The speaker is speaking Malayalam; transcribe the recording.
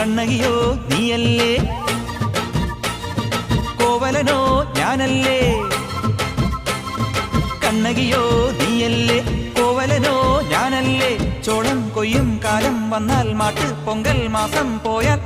കണ്ണകിയോ നീയല്ലേ, കോവലനോ ഞാനല്ലേ. കണ്ണകിയോ നീയല്ലേ, കോവലനോ ഞാനല്ലേ. ചോളം കൊയ്യും കാലം വന്നാൽ മാട്ട് പൊങ്കൽ മാസം പോയാൽ